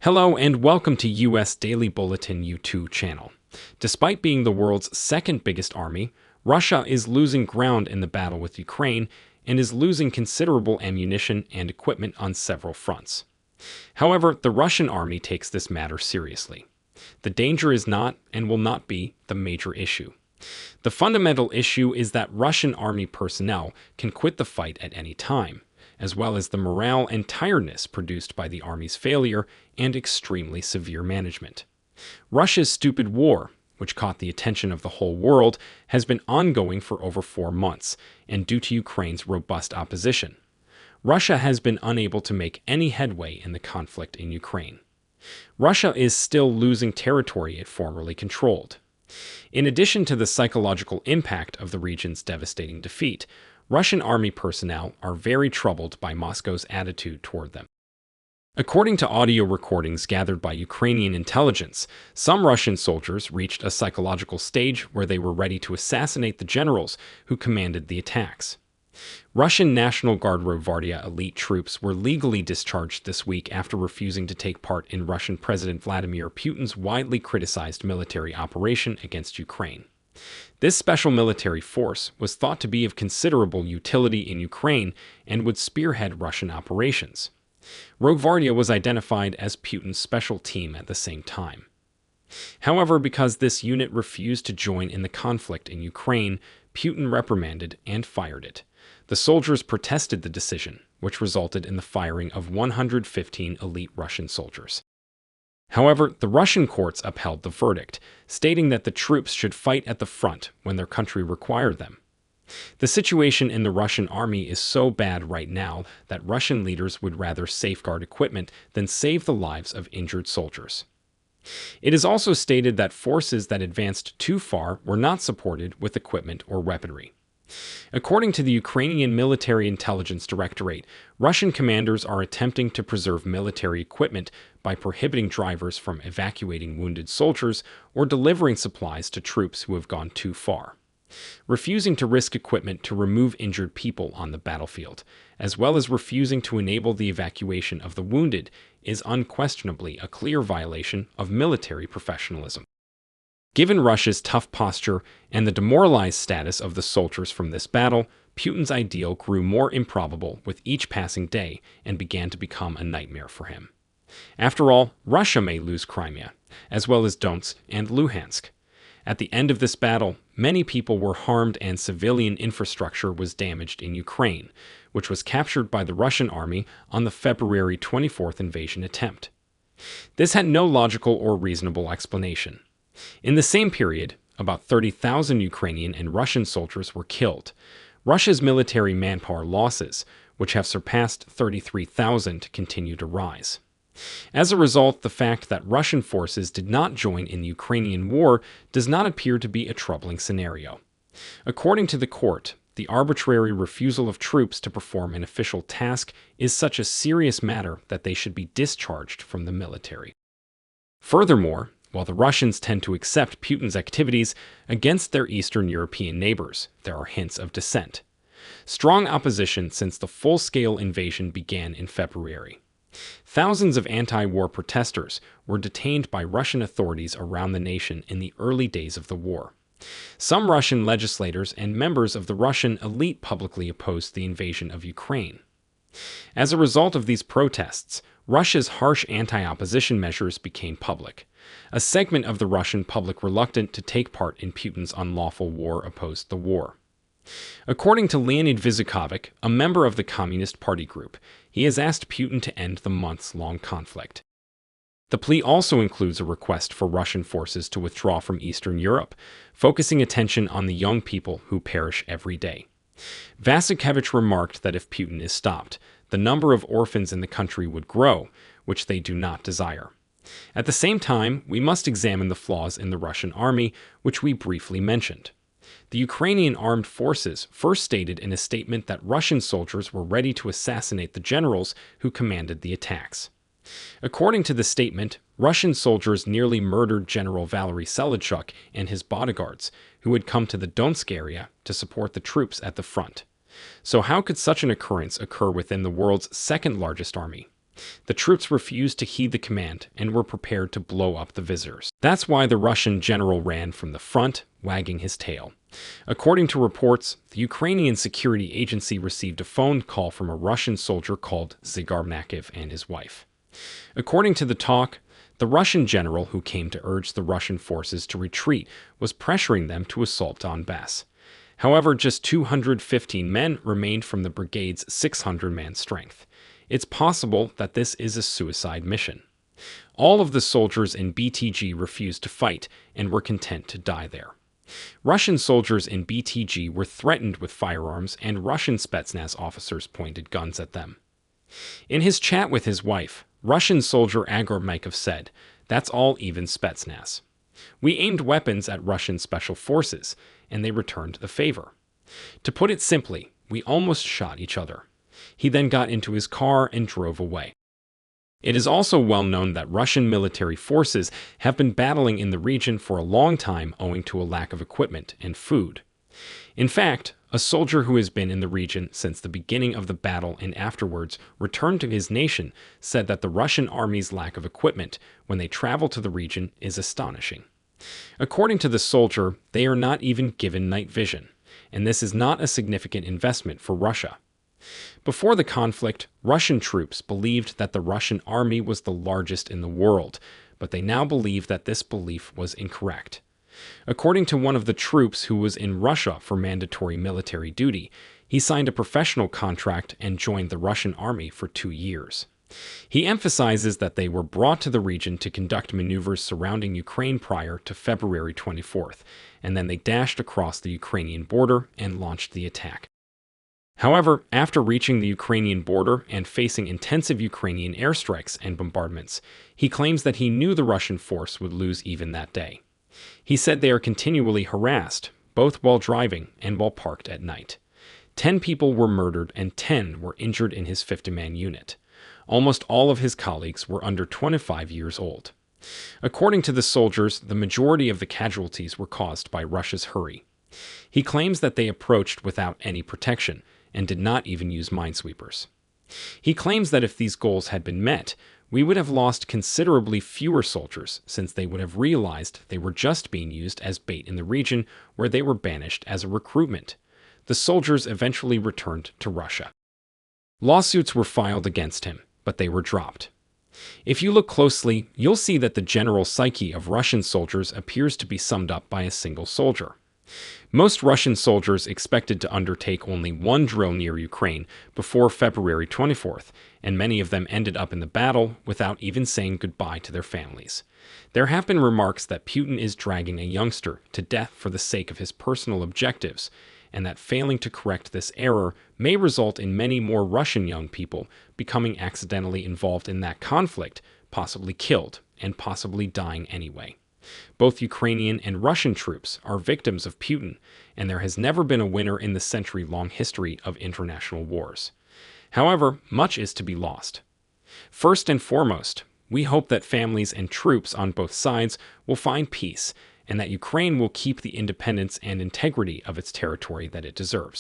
Hello and welcome to US Daily Bulletin YouTube channel. Despite being the world's second biggest army, Russia is losing ground in the battle with Ukraine and is losing considerable ammunition and equipment on several fronts. However, the Russian army takes this matter seriously. The danger is not and will not be the major issue. The fundamental issue is that Russian army personnel can quit the fight at any time, as well as the morale and tiredness produced by the army's failure and extremely severe management. Russia's stupid war, which caught the attention of the whole world, has been ongoing for over 4 months, and due to Ukraine's robust opposition, Russia has been unable to make any headway in the conflict in Ukraine. Russia is still losing territory it formerly controlled. In addition to the psychological impact of the region's devastating defeat, Russian army personnel are very troubled by Moscow's attitude toward them. According to audio recordings gathered by Ukrainian intelligence, some Russian soldiers reached a psychological stage where they were ready to assassinate the generals who commanded the attacks. Russian National Guard Rosgvardia elite troops were legally discharged this week after refusing to take part in Russian President Vladimir Putin's widely criticized military operation against Ukraine. This special military force was thought to be of considerable utility in Ukraine and would spearhead Russian operations. Rosgvardia was identified as Putin's special team at the same time. However, because this unit refused to join in the conflict in Ukraine, Putin reprimanded and fired it. The soldiers protested the decision, which resulted in the firing of 115 elite Russian soldiers. However, the Russian courts upheld the verdict, stating that the troops should fight at the front when their country required them. The situation in the Russian army is so bad right now that Russian leaders would rather safeguard equipment than save the lives of injured soldiers. It is also stated that forces that advanced too far were not supported with equipment or weaponry. According to the Ukrainian Military Intelligence Directorate, Russian commanders are attempting to preserve military equipment by prohibiting drivers from evacuating wounded soldiers or delivering supplies to troops who have gone too far. Refusing to risk equipment to remove injured people on the battlefield, as well as refusing to enable the evacuation of the wounded, is unquestionably a clear violation of military professionalism. Given Russia's tough posture and the demoralized status of the soldiers from this battle, Putin's ideal grew more improbable with each passing day and began to become a nightmare for him. After all, Russia may lose Crimea, as well as Donetsk and Luhansk. At the end of this battle, many people were harmed and civilian infrastructure was damaged in Ukraine, which was captured by the Russian army on the February 24th invasion attempt. This had no logical or reasonable explanation. In the same period, about 30,000 Ukrainian and Russian soldiers were killed. Russia's military manpower losses, which have surpassed 33,000, continue to rise. As a result, the fact that Russian forces did not join in the Ukrainian war does not appear to be a troubling scenario. According to the court, the arbitrary refusal of troops to perform an official task is such a serious matter that they should be discharged from the military. Furthermore, while the Russians tend to accept Putin's activities against their Eastern European neighbors, there are hints of dissent. Strong opposition since the full-scale invasion began in February. Thousands of anti-war protesters were detained by Russian authorities around the nation in the early days of the war. Some Russian legislators and members of the Russian elite publicly opposed the invasion of Ukraine. As a result of these protests, Russia's harsh anti-opposition measures became public. A segment of the Russian public reluctant to take part in Putin's unlawful war opposed the war. According to Leonid Vyzukovic, a member of the Communist Party group, he has asked Putin to end the months-long conflict. The plea also includes a request for Russian forces to withdraw from Eastern Europe, focusing attention on the young people who perish every day. Vyzukovic remarked that if Putin is stopped, the number of orphans in the country would grow, which they do not desire. At the same time, we must examine the flaws in the Russian army, which we briefly mentioned. The Ukrainian armed forces first stated in a statement that Russian soldiers were ready to assassinate the generals who commanded the attacks. According to the statement, Russian soldiers nearly murdered General Valery Selachuk and his bodyguards, who had come to the Donetsk area to support the troops at the front. So how could such an occurrence occur within the world's second-largest army? The troops refused to heed the command and were prepared to blow up the visitors. That's why the Russian general ran from the front, wagging his tail. According to reports, the Ukrainian security agency received a phone call from a Russian soldier called Zygarmakov and his wife. According to the talk, the Russian general who came to urge the Russian forces to retreat was pressuring them to assault Donbass. However, just 215 men remained from the brigade's 600-man strength. It's possible that this is a suicide mission. All of the soldiers in BTG refused to fight and were content to die there. Russian soldiers in BTG were threatened with firearms, and Russian Spetsnaz officers pointed guns at them. In his chat with his wife, Russian soldier Agormaikov said, "That's all even Spetsnaz. We aimed weapons at Russian special forces, and they returned the favor. To put it simply, we almost shot each other." He then got into his car and drove away. It is also well known that Russian military forces have been battling in the region for a long time owing to a lack of equipment and food. In fact, a soldier who has been in the region since the beginning of the battle and afterwards returned to his nation said that the Russian army's lack of equipment when they travel to the region is astonishing. According to the soldier, they are not even given night vision, and this is not a significant investment for Russia. Before the conflict, Russian troops believed that the Russian army was the largest in the world, but they now believe that this belief was incorrect. According to one of the troops who was in Russia for mandatory military duty, he signed a professional contract and joined the Russian army for 2 years. He emphasizes that they were brought to the region to conduct maneuvers surrounding Ukraine prior to February 24th, and then they dashed across the Ukrainian border and launched the attack. However, after reaching the Ukrainian border and facing intensive Ukrainian airstrikes and bombardments, he claims that he knew the Russian force would lose even that day. He said they are continually harassed, both while driving and while parked at night. 10 people were murdered and 10 were injured in his 50-man unit. Almost all of his colleagues were under 25 years old. According to the soldiers, the majority of the casualties were caused by Russia's hurry. He claims that they approached without any protection and did not even use minesweepers. He claims that if these goals had been met, we would have lost considerably fewer soldiers since they would have realized they were just being used as bait in the region where they were banished as a recruitment. The soldiers eventually returned to Russia. Lawsuits were filed against him, but they were dropped. If you look closely, you'll see that the general psyche of Russian soldiers appears to be summed up by a single soldier. Most Russian soldiers expected to undertake only one drill near Ukraine before February 24th, and many of them ended up in the battle without even saying goodbye to their families. There have been remarks that Putin is dragging a youngster to death for the sake of his personal objectives, and that failing to correct this error may result in many more Russian young people becoming accidentally involved in that conflict, possibly killed, and possibly dying anyway. Both Ukrainian and Russian troops are victims of Putin, and there has never been a winner in the century-long history of international wars. However, much is to be lost. First and foremost, we hope that families and troops on both sides will find peace, and that Ukraine will keep the independence and integrity of its territory that it deserves.